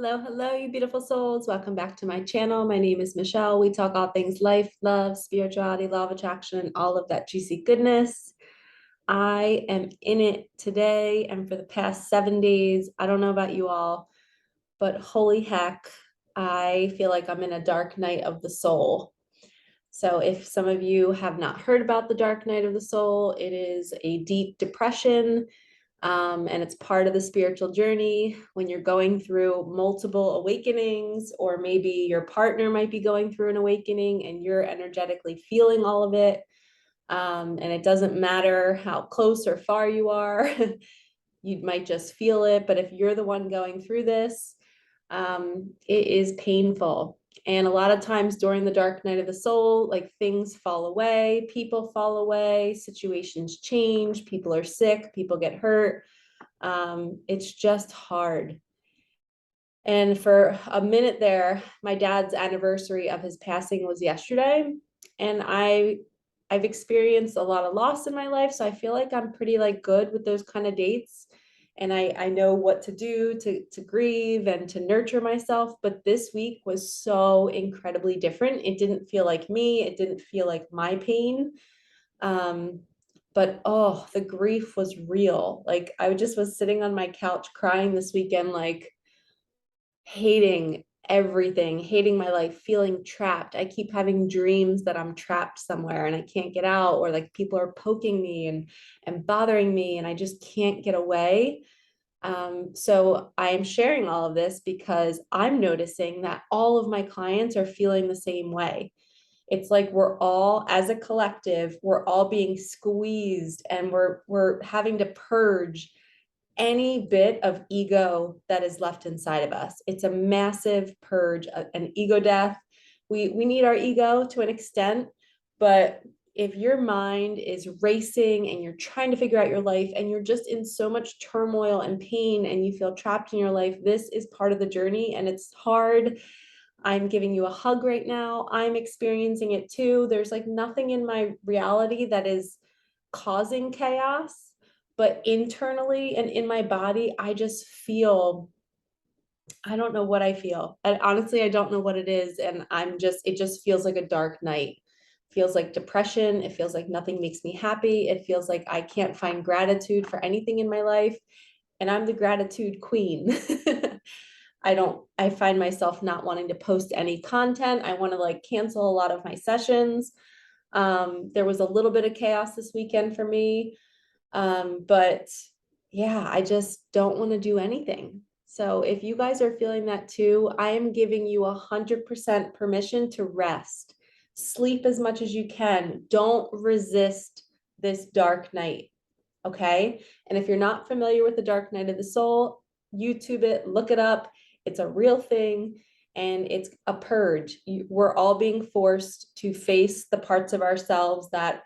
Hello, hello, you beautiful souls. Welcome back to my channel. My name is Michelle. We talk all things life, love, spirituality, law of attraction, and all of that juicy goodness. I am in it today and for the past 7 days. I don't know about you all, but holy heck, I feel like I'm in a dark night of the soul. So if some of you have not heard about the dark night of the soul, it is a deep depression. And it's part of the spiritual journey when you're going through multiple awakenings, or maybe your partner might be going through an awakening and you're energetically feeling all of it. And it doesn't matter how close or far you are, you might just feel it. But if you're the one going through this, it is painful. And a lot of times during the dark night of the soul, like things fall away, people fall away, situations change, people are sick, people get hurt. It's just hard. And for a minute there, my dad's anniversary of his passing was yesterday. And I've experienced a lot of loss in my life. So I feel like I'm pretty good with those kind of dates. And I know what to do to grieve and to nurture myself. But this week was so incredibly different. It didn't feel like me. It didn't feel like my pain. But oh, the grief was real. Like I just was sitting on my couch crying this weekend, like hating everything, hating my life, feeling trapped. I keep having dreams that I'm trapped somewhere and I can't get out, or like people are poking me and bothering me and I just can't get away. So I'm sharing all of this because I'm noticing that all of my clients are feeling the same way. It's like we're all, as a collective, we're all being squeezed and we're having to purge any bit of ego that is left inside of us. It's a massive purge, an ego death. We need our ego to an extent, but if your mind is racing and you're trying to figure out your life and you're just in so much turmoil and pain and you feel trapped in your life, this is part of the journey and it's hard. I'm giving you a hug right now. I'm experiencing it too. There's like nothing in my reality that is causing chaos, but internally and in my body, I just feel, I don't know what I feel. And honestly, I don't know what it is. And it just feels like a dark night. It feels like depression. It feels like nothing makes me happy. It feels like I can't find gratitude for anything in my life. And I'm the gratitude queen. I find myself not wanting to post any content. I want to cancel a lot of my sessions. There was a little bit of chaos this weekend for me. But yeah, I just don't want to do anything. So if you guys are feeling that too, I am giving you 100% permission to rest. Sleep as much as you can. Don't resist this dark night. Okay. And if you're not familiar with the dark night of the soul, YouTube it, look it up. It's a real thing and it's a purge. We're all being forced to face the parts of ourselves that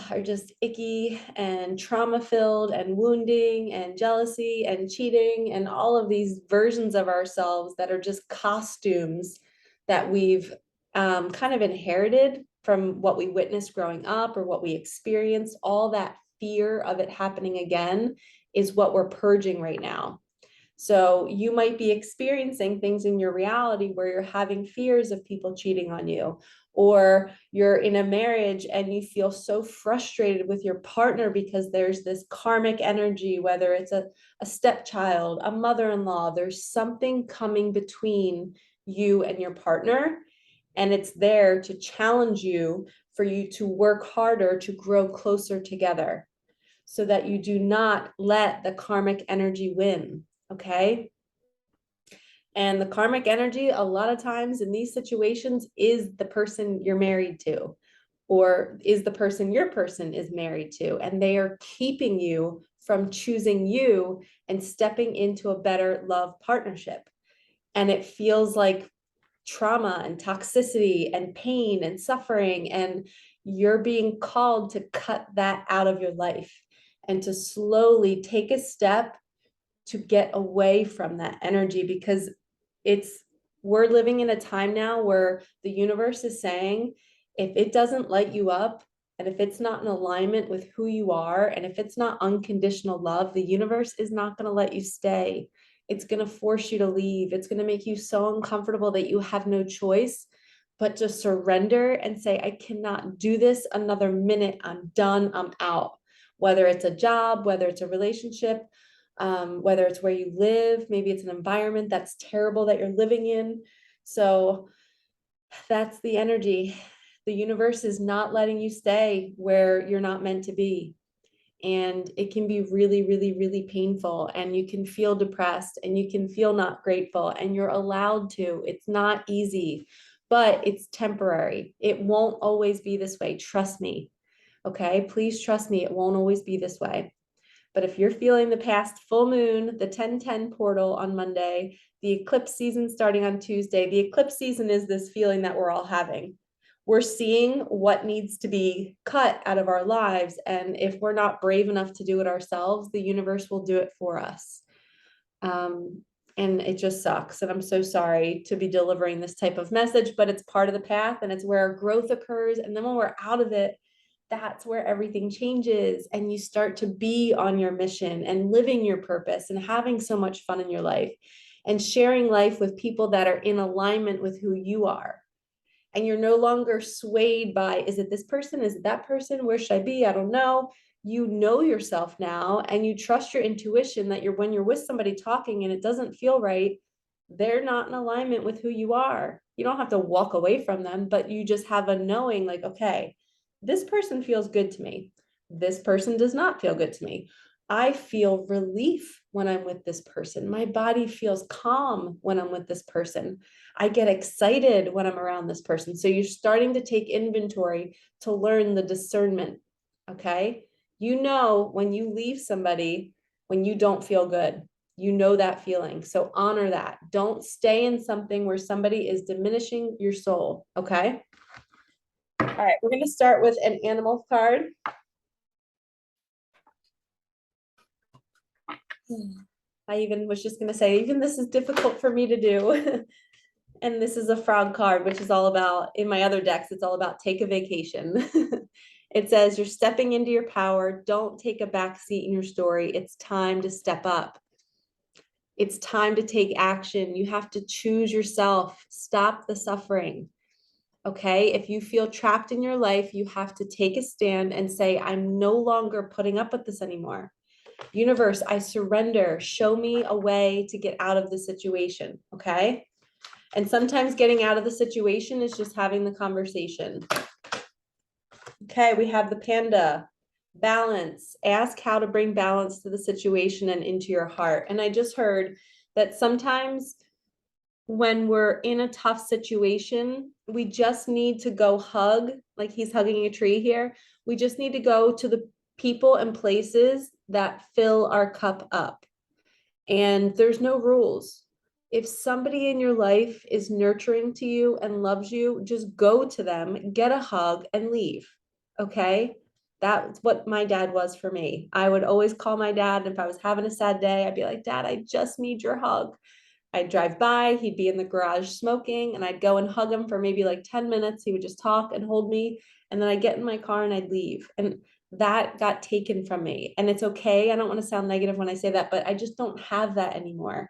are just icky and trauma filled and wounding and jealousy and cheating and all of these versions of ourselves that are just costumes that we've kind of inherited from what we witnessed growing up or what we experienced. All that fear of it happening again is what we're purging right now. So you might be experiencing things in your reality where you're having fears of people cheating on you, or you're in a marriage and you feel so frustrated with your partner because there's this karmic energy, whether it's a stepchild, a mother-in-law, there's something coming between you and your partner. And it's there to challenge you, for you to work harder to grow closer together so that you do not let the karmic energy win. Okay. And the karmic energy, a lot of times in these situations, is the person you're married to, or is the person your person is married to. And they are keeping you from choosing you and stepping into a better love partnership. And it feels like trauma and toxicity and pain and suffering. And you're being called to cut that out of your life and to slowly take a step to get away from that energy, because we're living in a time now where the universe is saying, if it doesn't light you up, and if it's not in alignment with who you are, and if it's not unconditional love, the universe is not going to let you stay. It's going to force you to leave. It's going to make you so uncomfortable that you have no choice but to surrender and say, I cannot do this another minute. I'm done. I'm out. Whether it's a job, whether it's a relationship, whether it's where you live, maybe it's an environment that's terrible that you're living in. So that's the energy. The universe is not letting you stay where you're not meant to be. And it can be really, really, really painful. And you can feel depressed and you can feel not grateful, and you're allowed to. It's not easy, but it's temporary. It won't always be this way. Trust me. Okay. Please trust me. It won't always be this way. But if you're feeling the past full moon, the 10/10 portal on Monday, the eclipse season starting on Tuesday, the eclipse season is this feeling that we're all having. We're seeing what needs to be cut out of our lives. And if we're not brave enough to do it ourselves, the universe will do it for us. And it just sucks. And I'm so sorry to be delivering this type of message, but it's part of the path and it's where our growth occurs. And then when we're out of it, that's where everything changes and you start to be on your mission and living your purpose and having so much fun in your life and sharing life with people that are in alignment with who you are. And you're no longer swayed by, is it this person? Is it that person? Where should I be? I don't know. You know yourself now and you trust your intuition that when you're with somebody talking and it doesn't feel right, they're not in alignment with who you are. You don't have to walk away from them, but you just have a knowing like, okay, this person feels good to me. This person does not feel good to me. I feel relief when I'm with this person. My body feels calm when I'm with this person. I get excited when I'm around this person. So you're starting to take inventory to learn the discernment. Okay. You know, when you leave somebody, when you don't feel good, you know that feeling. So honor that. Don't stay in something where somebody is diminishing your soul. Okay. All right. We're going to start with an animal card. I even was just going to say, even this is difficult for me to do. And this is a frog card, which is all about, in my other decks, it's all about take a vacation. It says you're stepping into your power. Don't take a back seat in your story. It's time to step up. It's time to take action. You have to choose yourself. Stop the suffering. Okay. If you feel trapped in your life, you have to take a stand and say, I'm no longer putting up with this anymore. Universe, I surrender. Show me a way to get out of the situation. Okay. And sometimes getting out of the situation is just having the conversation. Okay, we have the panda. Balance. Ask how to bring balance to the situation and into your heart. And I just heard that sometimes when we're in a tough situation, we just need to go hug, like he's hugging a tree here. We just need to go to the people and places that fill our cup up. And there's no rules. If somebody in your life is nurturing to you and loves you, just go to them, get a hug, and leave. Okay? That's what my dad was for me. I would always call my dad. And if I was having a sad day, I'd be like, Dad, I just need your hug. I'd drive by, he'd be in the garage smoking, and I'd go and hug him for maybe like 10 minutes. He would just talk and hold me. And then I'd get in my car and I'd leave. And that got taken from me. And it's okay. I don't want to sound negative when I say that, but I just don't have that anymore.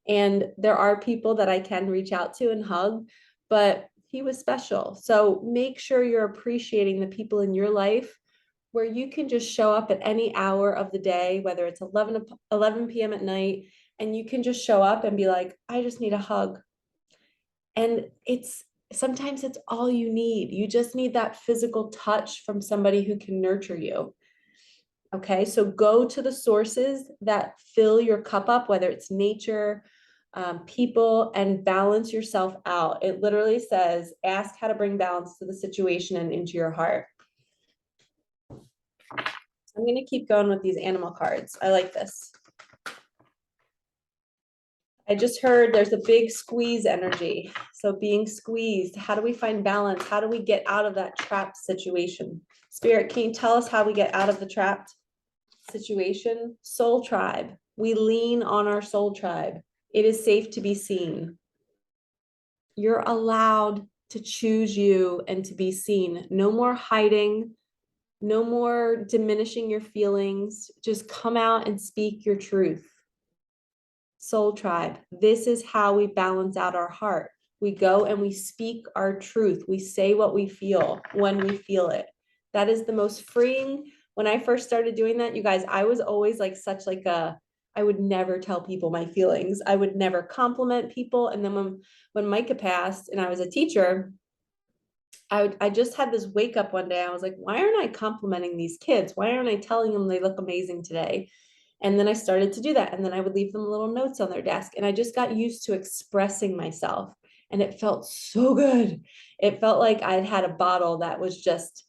And there are people that I can reach out to and hug, but he was special. So make sure you're appreciating the people in your life where you can just show up at any hour of the day, whether it's 11 p.m. at night, and you can just show up and be like, I just need a hug. And sometimes it's all you need. You just need that physical touch from somebody who can nurture you. Okay, so go to the sources that fill your cup up, whether it's nature, people, and balance yourself out. It literally says, ask how to bring balance to the situation and into your heart. I'm going to keep going with these animal cards. I like this. I just heard there's a big squeeze energy. So being squeezed, how do we find balance? How do we get out of that trapped situation? Spirit, can you tell us how we get out of the trapped situation? Soul tribe. We lean on our soul tribe. It is safe to be seen. You're allowed to choose you and to be seen. No more hiding. No more diminishing your feelings. Just come out and speak your truth. Soul tribe, this is how we balance out our heart. We go and we speak our truth. We say what we feel when we feel it. That is the most freeing. When I first started doing that, you guys, I was always like such like a, I would never tell people my feelings. I would never compliment people. And then when Micah passed and I was a teacher, I just had this wake up one day. I was like, why aren't I complimenting these kids? Why aren't I telling them they look amazing today? And then I started to do that. And then I would leave them little notes on their desk. And I just got used to expressing myself. And it felt so good. It felt like I'd had a bottle that was just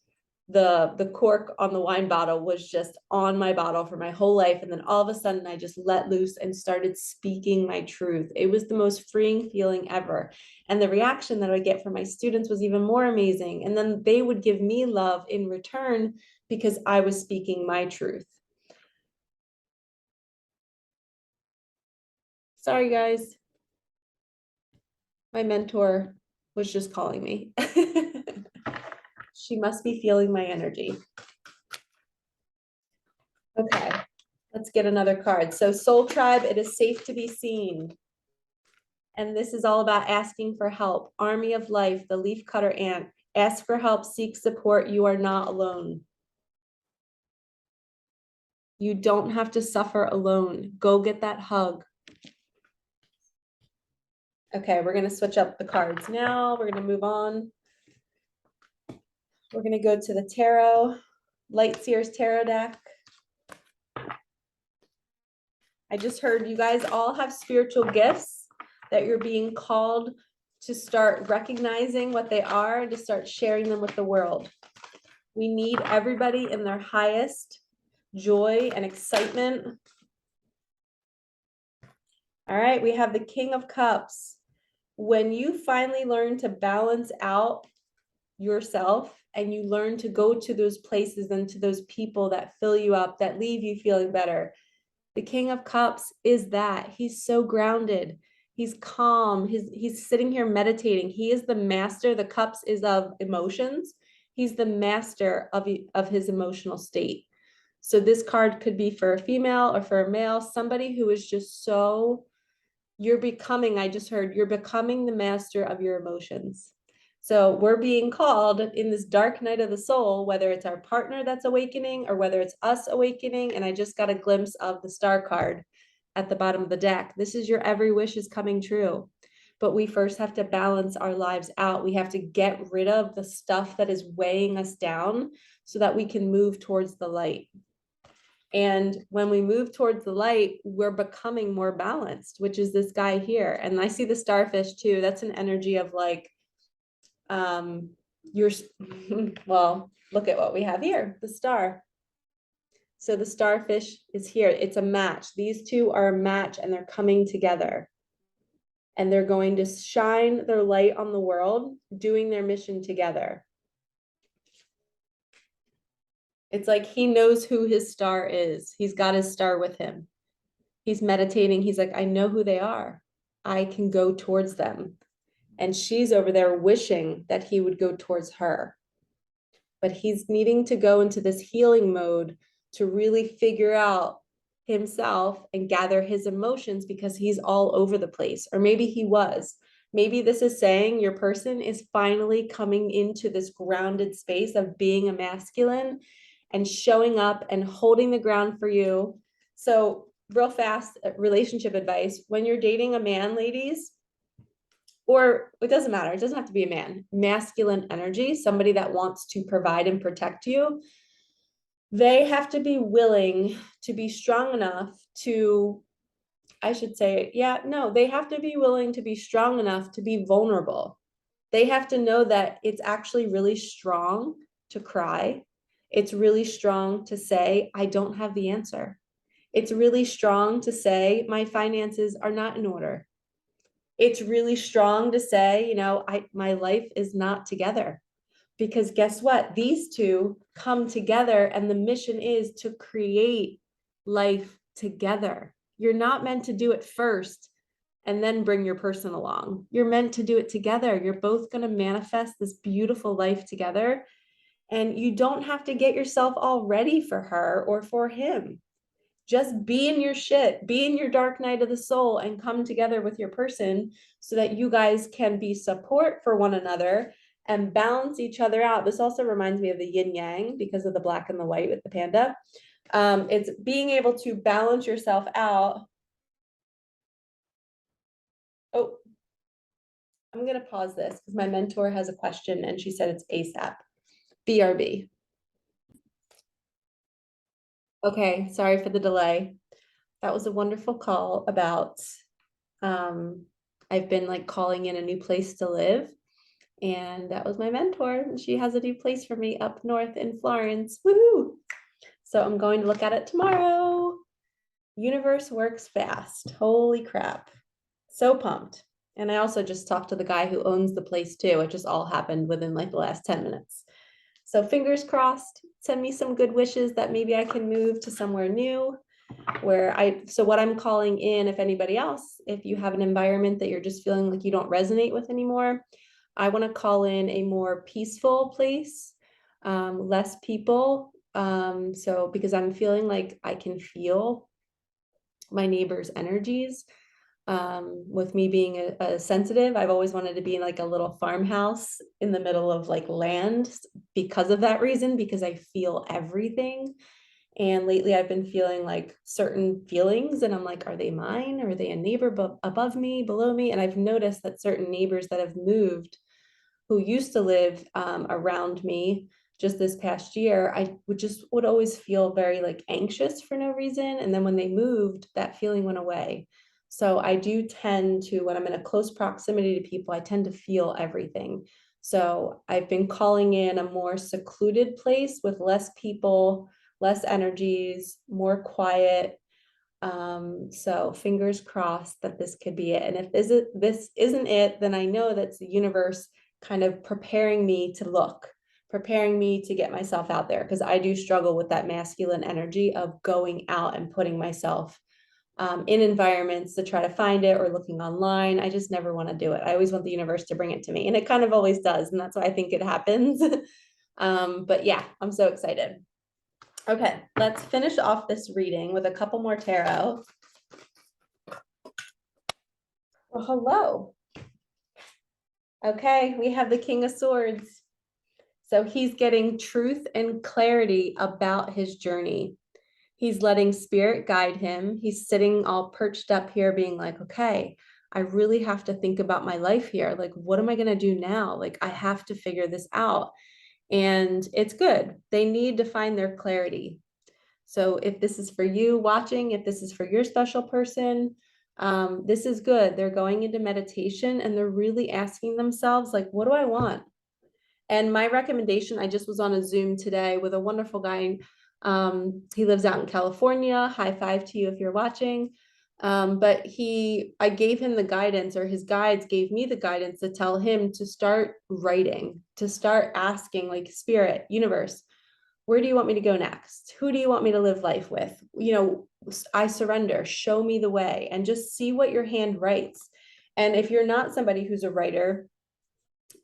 the cork on the wine bottle was just on my bottle for my whole life. And then all of a sudden I just let loose and started speaking my truth. It was the most freeing feeling ever. And the reaction that I get from my students was even more amazing. And then they would give me love in return because I was speaking my truth. Sorry, guys. My mentor was just calling me. She must be feeling my energy. Okay, let's get another card. So Soul Tribe, it is safe to be seen. And this is all about asking for help. Army of Life, the leaf cutter ant. Ask for help, seek support. You are not alone. You don't have to suffer alone. Go get that hug. Okay, we're going to switch up the cards now. We're going to move on. We're going to go to the tarot, Light Seers Tarot deck. I just heard you guys all have spiritual gifts that you're being called to start recognizing what they are, to start sharing them with the world. We need everybody in their highest joy and excitement. All right, we have the King of Cups. When you finally learn to balance out yourself and you learn to go to those places and to those people that fill you up, that leave you feeling better, the King of Cups is that. He's so grounded. He's calm. He's sitting here meditating. He is the master. The cups is of emotions. He's the master of his emotional state. So this card could be for a female or for a male, somebody who is just so, you're becoming, I just heard, you're becoming the master of your emotions. So we're being called in this dark night of the soul, whether it's our partner that's awakening or whether it's us awakening. And I just got a glimpse of the star card at the bottom of the deck. This is your every wish is coming true. But we first have to balance our lives out. We have to get rid of the stuff that is weighing us down so that we can move towards the light. And when we move towards the light, we're becoming more balanced, which is this guy here. And I see the starfish too. That's an energy of like, you're, well, look at what we have here, the star. So the starfish is here. It's a match. These two are a match and they're coming together. And they're going to shine their light on the world, doing their mission together. It's like he knows who his star is. He's got his star with him. He's meditating. He's like, I know who they are. I can go towards them. And she's over there wishing that he would go towards her. But he's needing to go into this healing mode to really figure out himself and gather his emotions because he's all over the place. Or maybe he was. Maybe this is saying your person is finally coming into this grounded space of being a masculine and showing up and holding the ground for you. So real fast, relationship advice. When you're dating a man, ladies, or it doesn't matter, it doesn't have to be a man, masculine energy, somebody that wants to provide and protect you, they have to be willing to be strong enough to, I should say, they have to be willing to be strong enough to be vulnerable. They have to know that it's actually really strong to cry. It's really strong to say, I don't have the answer. It's really strong to say, my finances are not in order. It's really strong to say, my life is not together. Because guess what? These two come together and the mission is to create life together. You're not meant to do it first and then bring your person along. You're meant to do it together. You're both going to manifest this beautiful life together. And you don't have to get yourself all ready for her or for him. just be in your shit, be in your dark night of the soul, and come together with your person so that you guys can be support for one another and balance each other out. This also reminds me of the yin yang because of the black and the white with the panda. It's being able to balance yourself out. Oh, I'm going to pause this because my mentor has a question and she said it's ASAP. BRB. Okay, sorry for the delay. That was a wonderful call about I've been like calling in a new place to live. And that was my mentor. And she has a new place for me up north in Florence. Woohoo! So I'm going to look at it tomorrow. Universe works fast. Holy crap. So pumped. And I also just talked to the guy who owns the place too. It just all happened within like the last 10 minutes. So fingers crossed, send me some good wishes that maybe I can move to somewhere new so what I'm calling in, if anybody else, if you have an environment that you're just feeling like you don't resonate with anymore, I want to call in a more peaceful place, less people. So because I'm feeling like I can feel my neighbors' energies. With me being a sensitive, I've always wanted to be in like a little farmhouse in the middle of like land because of that reason, because I feel everything. And lately I've been feeling like certain feelings and I'm like, are they mine? Or are they a neighbor above me, below me? And I've noticed that certain neighbors that have moved who used to live around me just this past year, I would always feel very like anxious for no reason. And then when they moved, that feeling went away. So I do tend to, when I'm in a close proximity to people, I tend to feel everything. So I've been calling in a more secluded place with less people, less energies, more quiet. So fingers crossed that this could be it. And if this isn't it, then I know that's the universe kind of preparing me to look, preparing me to get myself out there, because I do struggle with that masculine energy of going out and putting myself in environments to try to find it or looking online. I just never want to do it. I always want the universe to bring it to me, and it kind of always does. And that's why I think it happens. But yeah, I'm so excited. Okay, let's finish off this reading with a couple more tarot. Well, hello. Okay, we have the King of Swords. So he's getting truth and clarity about his journey. He's letting spirit guide him. He's sitting all perched up here being like, okay, I really have to think about my life here. Like, what am I going to do now? Like, I have to figure this out. And it's good. They need to find their clarity. So if this is for you watching, if this is for your special person, this is good. They're going into meditation and they're really asking themselves, like, what do I want? And my recommendation, I just was on a Zoom today with a wonderful guy. He lives out in California. High five to you if you're watching. But I gave him the guidance, or his guides gave me the guidance to tell him to start writing, to start asking, like, spirit, universe, where do you want me to go next? Who do you want me to live life with? You know, I surrender, show me the way, and just see what your hand writes. And if you're not somebody who's a writer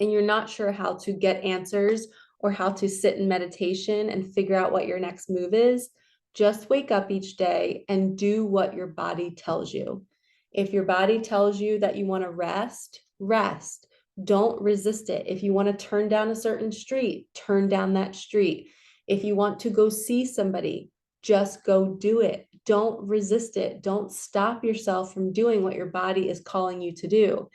and you're not sure how to get answers or how to sit in meditation and figure out what your next move is, just wake up each day and do what your body tells you. If your body tells you that you want to rest, rest. Don't resist it. If you want to turn down a certain street, turn down that street. If you want to go see somebody, just go do it. Don't resist it. Don't stop yourself from doing what your body is calling you to do.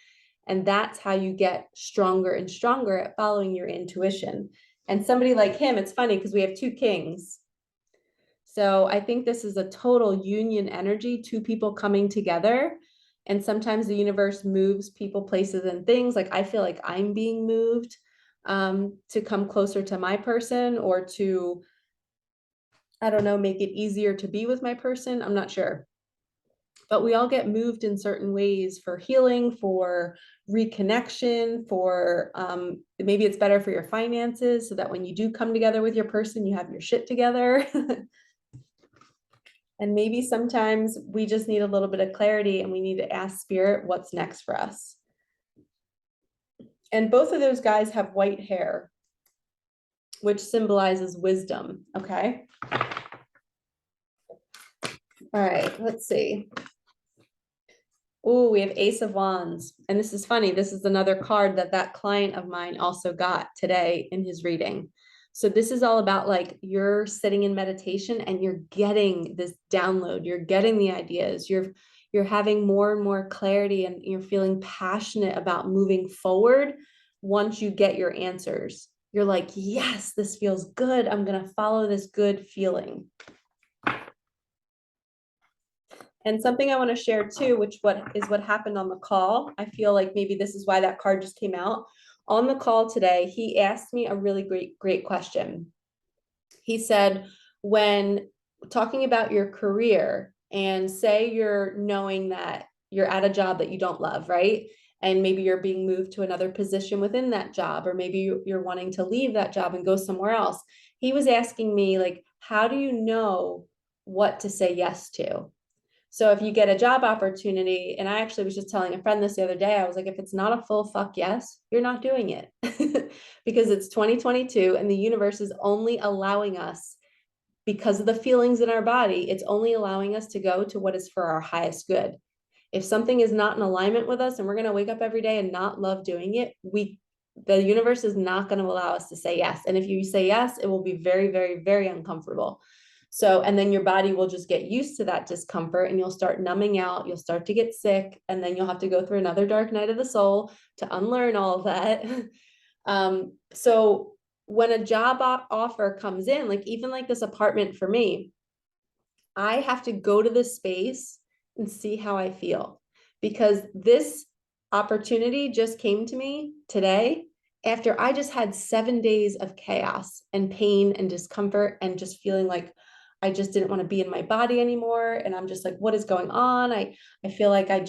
And that's how you get stronger and stronger at following your intuition. And somebody like him, it's funny because we have two kings. So I think this is a total union energy, two people coming together. And sometimes the universe moves people, places, and things. Like I feel like I'm being moved to come closer to my person, or to, I don't know, make it easier to be with my person. I'm not sure. But we all get moved in certain ways for healing, for reconnection, for maybe it's better for your finances so that when you do come together with your person, you have your shit together. And maybe sometimes we just need a little bit of clarity and we need to ask spirit what's next for us. And both of those guys have white hair, which symbolizes wisdom, okay? All right, let's see. Oh, we have Ace of Wands. And this is funny. This is another card that client of mine also got today in his reading. So this is all about like you're sitting in meditation and you're getting this download, you're getting the ideas, you're having more and more clarity, and you're feeling passionate about moving forward once you get your answers. You're like, yes, this feels good. I'm going to follow this good feeling. And something I want to share too, what happened on the call. I feel like maybe this is why that card just came out. On the call today, he asked me a really great question. He said, when talking about your career, and say you're knowing that you're at a job that you don't love, right? And maybe you're being moved to another position within that job, or maybe you're wanting to leave that job and go somewhere else. He was asking me, like, how do you know what to say yes to? So if you get a job opportunity, and I actually was just telling a friend this the other day, I was like, if it's not a full fuck yes, you're not doing it. Because it's 2022 and the universe is only allowing us, because of the feelings in our body, it's only allowing us to go to what is for our highest good. If something is not in alignment with us and we're going to wake up every day and not love doing it, the universe is not going to allow us to say yes. And if you say yes, it will be very, very, very uncomfortable. So, and then your body will just get used to that discomfort and you'll start numbing out, you'll start to get sick, and then you'll have to go through another dark night of the soul to unlearn all of that. So when a job offer comes in, like even like this apartment for me, I have to go to this space and see how I feel, because this opportunity just came to me today after I just had 7 days of chaos and pain and discomfort and just feeling like I just didn't want to be in my body anymore. And I'm just like, what is going on? I feel like I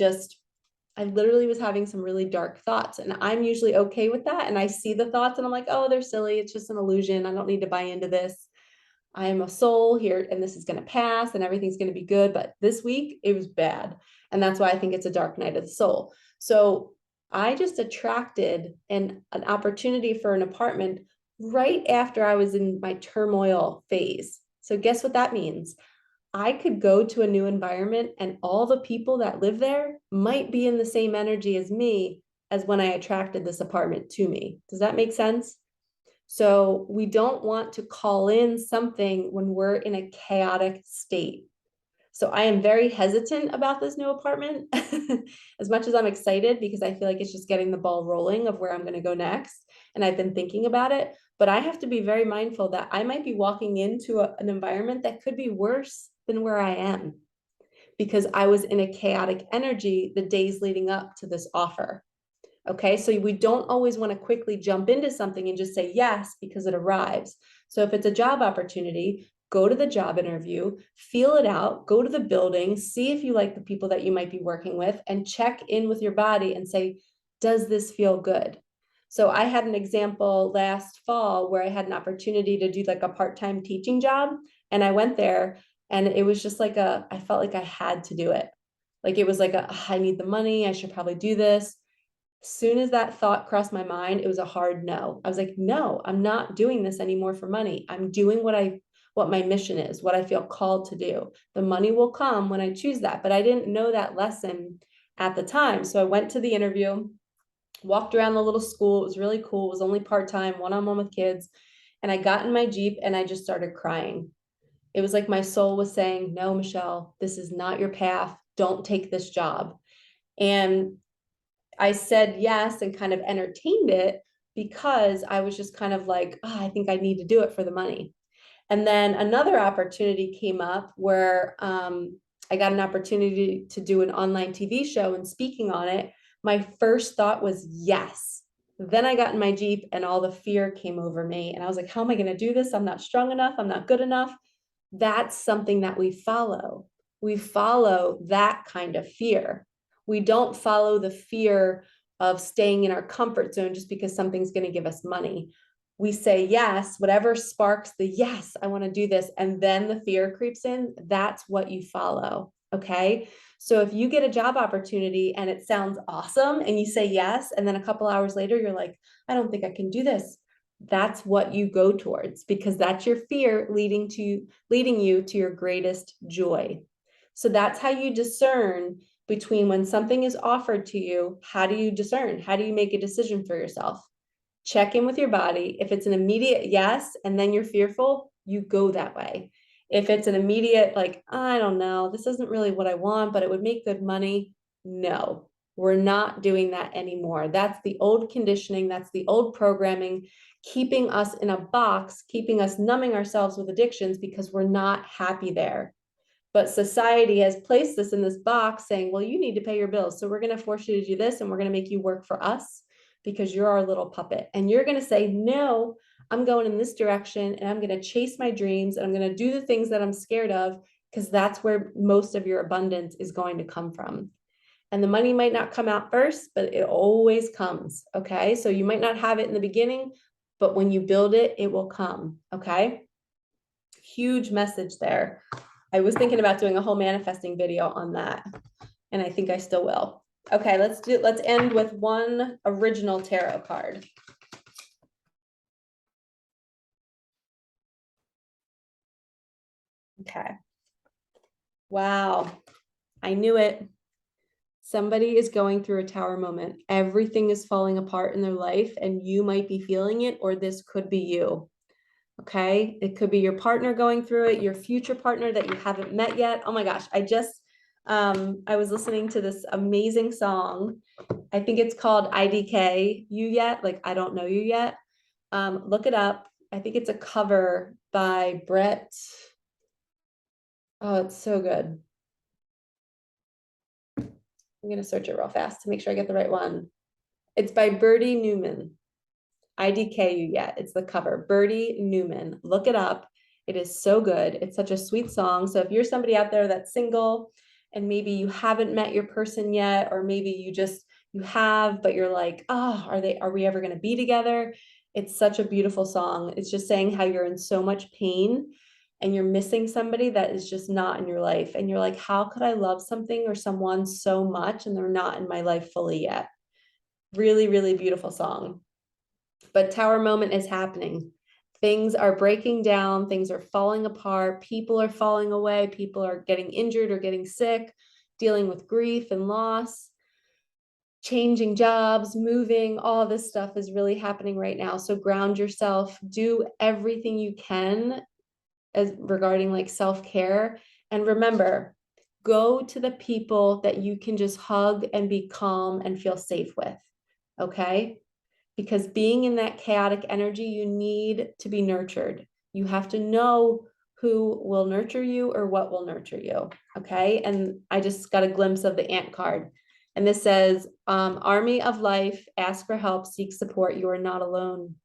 literally was having some really dark thoughts, and I'm usually okay with that. And I see the thoughts and I'm like, oh, they're silly. It's just an illusion. I don't need to buy into this. I am a soul here and this is going to pass and everything's going to be good. But this week it was bad. And that's why I think it's a dark night of the soul. So I just attracted an opportunity for an apartment right after I was in my turmoil phase. So guess what that means? I could go to a new environment and all the people that live there might be in the same energy as me as when I attracted this apartment to me. Does that make sense? So we don't want to call in something when we're in a chaotic state. So I am very hesitant about this new apartment as much as I'm excited, because I feel like it's just getting the ball rolling of where I'm going to go next. And I've been thinking about it, but I have to be very mindful that I might be walking into an environment that could be worse than where I am, because I was in a chaotic energy the days leading up to this offer. Okay, so we don't always want to quickly jump into something and just say yes because it arrives. So if it's a job opportunity, go to the job interview, feel it out, go to the building, see if you like the people that you might be working with, and check in with your body and say, does this feel good? So I had an example last fall where I had an opportunity to do like a part-time teaching job, and I went there and it was just like I felt like I had to do it. Like it was like I need the money, I should probably do this. Soon as that thought crossed my mind, it was a hard no. I was like, no, I'm not doing this anymore for money. I'm doing what my mission is, what I feel called to do. The money will come when I choose that. But I didn't know that lesson at the time. So I went to the interview, walked around the little school. It was really cool. It was only part-time, one-on-one with kids. And I got in my Jeep and I just started crying. It was like my soul was saying, no, Michelle, this is not your path. Don't take this job. And I said yes and kind of entertained it, because I was just kind of like, oh, I think I need to do it for the money. And then another opportunity came up where I got an opportunity to do an online TV show and speaking on it. My first thought was yes. Then I got in my Jeep and all the fear came over me. And I was like, how am I going to do this? I'm not strong enough. I'm not good enough. That's something that we follow. We follow that kind of fear. We don't follow the fear of staying in our comfort zone just because something's going to give us money. We say yes, whatever sparks the yes, I want to do this. And then the fear creeps in. That's what you follow. Okay. So if you get a job opportunity and it sounds awesome and you say yes, and then a couple hours later, you're like, I don't think I can do this. That's what you go towards, because that's your fear leading you to your greatest joy. So that's how you discern between when something is offered to you. How do you discern? How do you make a decision for yourself? Check in with your body. If it's an immediate yes, and then you're fearful, you go that way. If it's an immediate, like, I don't know, this isn't really what I want, but it would make good money. No, we're not doing that anymore. That's the old conditioning. That's the old programming, keeping us in a box, keeping us numbing ourselves with addictions because we're not happy there. But society has placed us in this box saying, well, you need to pay your bills. So we're going to force you to do this and we're going to make you work for us because you're our little puppet. And you're going to say, no, I'm going in this direction and I'm going to chase my dreams and I'm going to do the things that I'm scared of because that's where most of your abundance is going to come from. And the money might not come out first, but it always comes. Okay. So you might not have it in the beginning, but when you build it, it will come. Okay. Huge message there. I was thinking about doing a whole manifesting video on that, and I think I still will. Okay, let's end with one original tarot card. Okay. Wow. I knew it. Somebody is going through a tower moment. Everything is falling apart in their life, and you might be feeling it, or this could be you. Okay. It could be your partner going through it, your future partner that you haven't met yet. Oh my gosh. I was listening to this amazing song. I think it's called IDK You Yet, like I don't know you yet. Look it up. I think it's a cover by Brett. Oh, it's so good. I'm going to search it real fast to make sure I get the right one. It's by Birdie Newman. IDK You Yet. It's the cover. Birdie Newman. Look it up. It is so good. It's such a sweet song. So if you're somebody out there that's single and maybe you haven't met your person yet, or maybe you have, but you're like, oh, are we ever going to be together? It's such a beautiful song. It's just saying how you're in so much pain and you're missing somebody that is just not in your life. And you're like, how could I love something or someone so much and they're not in my life fully yet? Really, really beautiful song. But tower moment is happening. Things are breaking down. Things are falling apart. People are falling away. People are getting injured or getting sick, dealing with grief and loss, changing jobs, moving. All this stuff is really happening right now. So ground yourself. Do everything you can as regarding like self-care. And remember, go to the people that you can just hug and be calm and feel safe with. Okay? Because being in that chaotic energy, you need to be nurtured. You have to know who will nurture you or what will nurture you. Okay. And I just got a glimpse of the ant card. And this says, Army of Life, ask for help, seek support. You are not alone.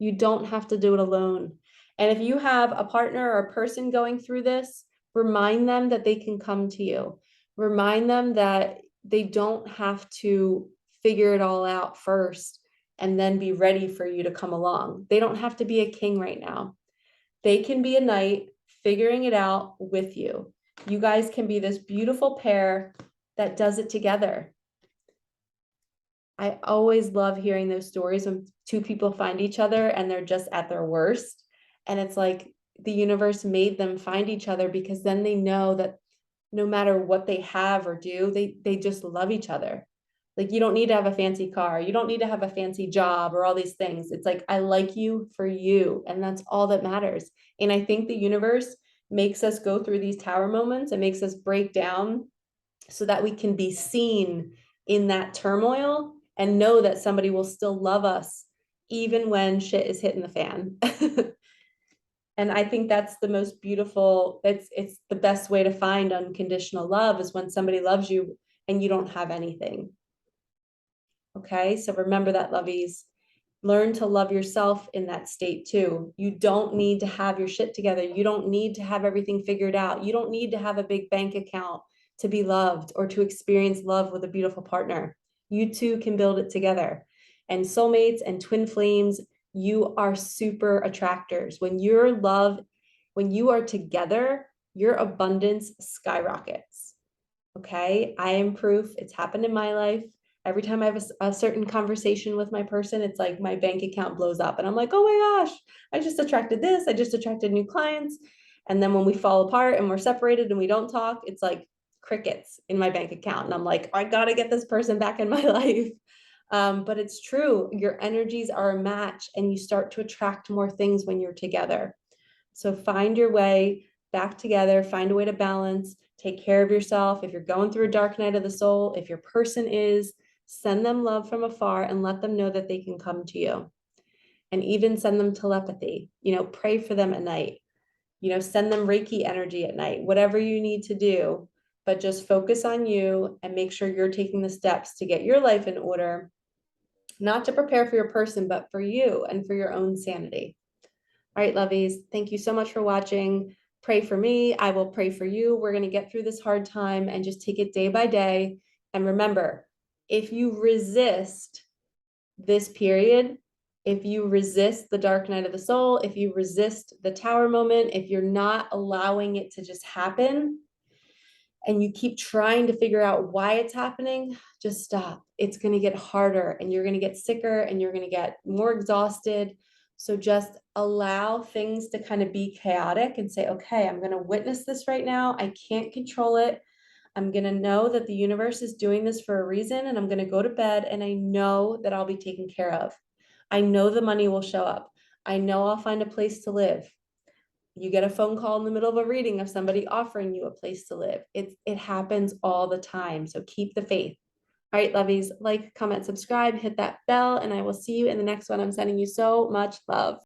You don't have to do it alone. And if you have a partner or a person going through this, remind them that they can come to you. Remind them that they don't have to figure it all out first and then be ready for you to come along. They don't have to be a king right now. They can be a knight figuring it out with you. You guys can be this beautiful pair that does it together. I always love hearing those stories when two people find each other and they're just at their worst. And it's like the universe made them find each other because then they know that no matter what they have or do, they just love each other. Like, you don't need to have a fancy car. You don't need to have a fancy job or all these things. It's like, I like you for you. And that's all that matters. And I think the universe makes us go through these tower moments and makes us break down so that we can be seen in that turmoil and know that somebody will still love us even when shit is hitting the fan. And I think that's the most beautiful, it's the best way to find unconditional love is when somebody loves you and you don't have anything. Okay, so remember that, lovies. Learn to love yourself in that state too. You don't need to have your shit together. You don't need to have everything figured out. You don't need to have a big bank account to be loved or to experience love with a beautiful partner. You two can build it together. And soulmates and twin flames, you are super attractors. When you are together, your abundance skyrockets. Okay, I am proof. It's happened in my life. Every time I have a certain conversation with my person, it's like my bank account blows up and I'm like, oh my gosh, I just attracted this. I just attracted new clients. And then when we fall apart and we're separated and we don't talk, it's like crickets in my bank account. And I'm like, I got to get this person back in my life. But it's true. Your energies are a match and you start to attract more things when you're together. So find your way back together, find a way to balance, take care of yourself. If you're going through a dark night of the soul, if your person is, send them love from afar and let them know that they can come to you. And even send them telepathy, pray for them at night, send them Reiki energy at night, whatever you need to do, but just focus on you and make sure you're taking the steps to get your life in order, not to prepare for your person, but for you and for your own sanity. All right, lovies, thank you so much for watching. Pray for me. I will pray for you. We're going to get through this hard time and just take it day by day. And remember, if you resist this period, if you resist the dark night of the soul, if you resist the tower moment, if you're not allowing it to just happen, and you keep trying to figure out why it's happening, just stop. It's going to get harder and you're going to get sicker and you're going to get more exhausted. So just allow things to kind of be chaotic and say, okay, I'm going to witness this right now. I can't control it. I'm going to know that the universe is doing this for a reason, and I'm going to go to bed and I know that I'll be taken care of. I know the money will show up. I know I'll find a place to live. You get a phone call in the middle of a reading of somebody offering you a place to live. It happens all the time. So keep the faith. All right, lovies, like, comment, subscribe, hit that bell, and I will see you in the next one. I'm sending you so much love.